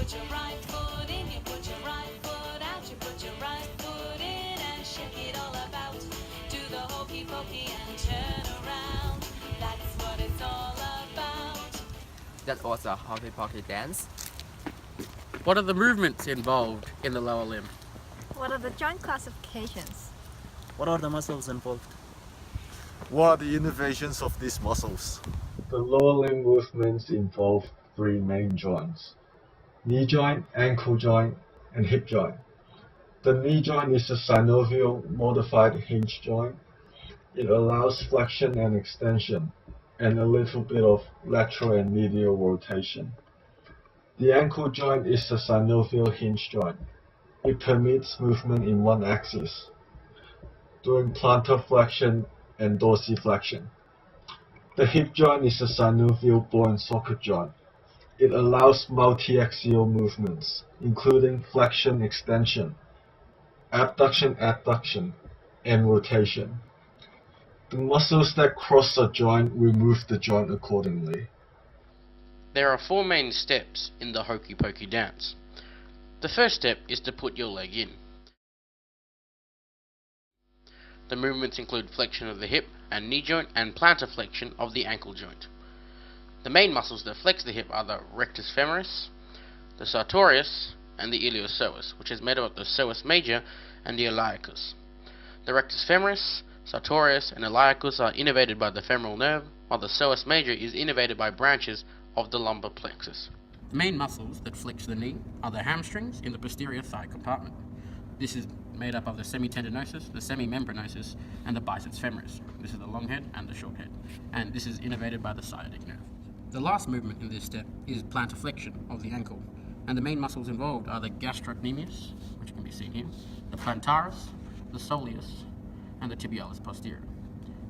put your right foot in, you put your right foot out, you put your right foot in and shake it all about. Do the hokey pokey and turn around. That's what it's all about. That was a hockey pocky dance. What are the movements involved in the lower limb? What are the joint classifications? What are the muscles involved? What are the innervations of these muscles? The lower limb movements involve three main joints: knee joint, ankle joint, and hip joint. The knee joint is a synovial modified hinge joint. It allows flexion and extension, and a little bit of lateral and medial rotation. The ankle joint is a synovial hinge joint. It permits movement in one axis during plantar flexion and dorsiflexion. The hip joint is a synovial ball and socket joint. It allows multi-axial movements, including flexion, extension, abduction, adduction, and rotation. The muscles that cross a joint will move the joint accordingly. There are 4 main steps in the hokey pokey dance. The first step is to put your leg in. The movements include flexion of the hip and knee joint and plantar flexion of the ankle joint. The main muscles that flex the hip are the rectus femoris, the sartorius, and the iliopsoas, which is made up of the psoas major and the iliacus. The rectus femoris, sartorius, and iliacus are innervated by the femoral nerve, while the psoas major is innervated by branches of the lumbar plexus. The main muscles that flex the knee are the hamstrings in the posterior thigh compartment. This is made up of the semitendinosus, the semimembranosus, and the biceps femoris. This is the long head and the short head, and this is innervated by the sciatic nerve. The last movement in this step is plantar flexion of the ankle, and the main muscles involved are the gastrocnemius, which can be seen here, the plantaris, the soleus, and the tibialis posterior.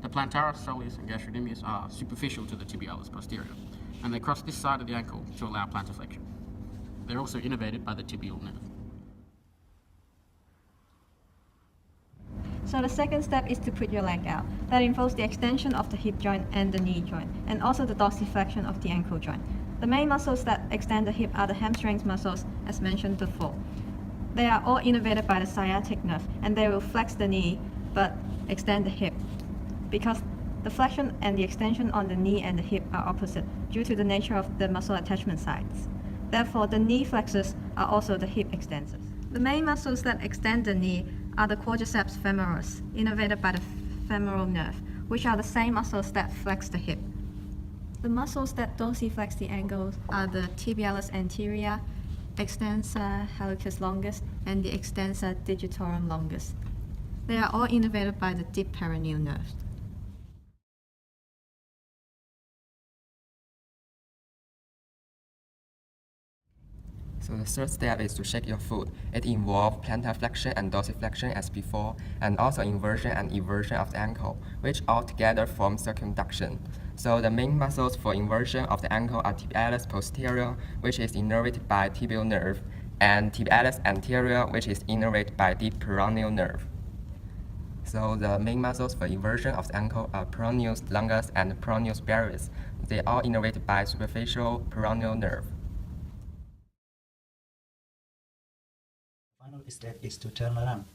The plantaris, soleus, and gastrocnemius are superficial to the tibialis posterior, and they cross this side of the ankle to allow plantar flexion. They're also innervated by the tibial nerve. So the second step is to put your leg out. That involves the extension of the hip joint and the knee joint, and also the dorsiflexion of the ankle joint. The main muscles that extend the hip are the hamstrings muscles, as mentioned before. They are all innervated by the sciatic nerve, and they will flex the knee but extend the hip, because the flexion and the extension on the knee and the hip are opposite due to the nature of the muscle attachment sites. Therefore, the knee flexors are also the hip extensors. The main muscles that extend the knee are the quadriceps femoris, innervated by the femoral nerve, which are the same muscles that flex the hip. The muscles that dorsiflex the ankles are the tibialis anterior, extensor hallucis longus, and the extensor digitorum longus. They are all innervated by the deep peroneal nerve. So the third step is to shake your foot. It involves plantar flexion and dorsiflexion as before, and also inversion and eversion of the ankle, which altogether form circumduction. So the main muscles for inversion of the ankle are tibialis posterior, which is innervated by tibial nerve, and tibialis anterior, which is innervated by deep peroneal nerve. So the main muscles for inversion of the ankle are peroneus longus and peroneus brevis. They are innervated by superficial peroneal nerve. The final step is to turn around.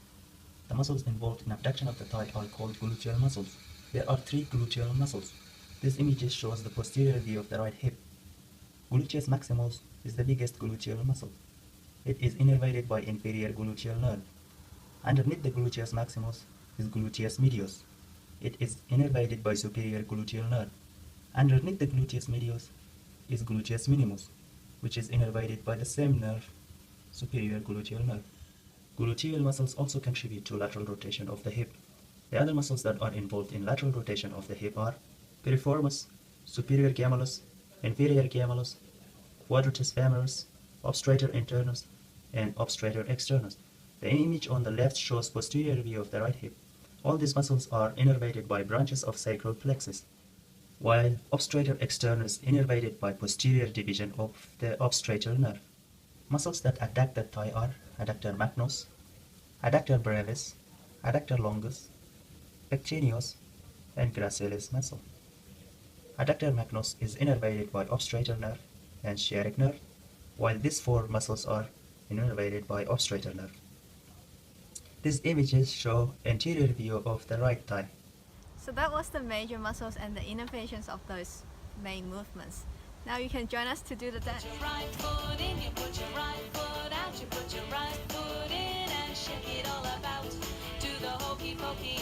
The muscles involved in abduction of the thigh are called gluteal muscles. There are 3 gluteal muscles. This image shows the posterior view of the right hip. Gluteus maximus is the biggest gluteal muscle. It is innervated by inferior gluteal nerve. Underneath the gluteus maximus is gluteus medius. It is innervated by superior gluteal nerve. Underneath the gluteus medius is gluteus minimus, which is innervated by the same nerve, superior gluteal nerve. Gluteal muscles also contribute to lateral rotation of the hip. The other muscles that are involved in lateral rotation of the hip are piriformis, superior gemellus, inferior gemellus, quadratus femoris, obstrator internus, and obstrator externus. The image on the left shows posterior view of the right hip. All these muscles are innervated by branches of sacral plexus, while obstrator externus is innervated by posterior division of the obstrator nerve. Muscles that adduct the thigh are adductor magnus, adductor brevis, adductor longus, pectineus, and gracilis muscle. Adductor magnus is innervated by obstrator nerve and sciatic nerve, while these four muscles are innervated by obturator nerve. These images show anterior view of the right thigh. So that was the major muscles and the innervations of those main movements. Now you can join us to do the dance. Put your right foot in, you put your right foot out, you put your right foot in and shake it all about. Do the hokey pokey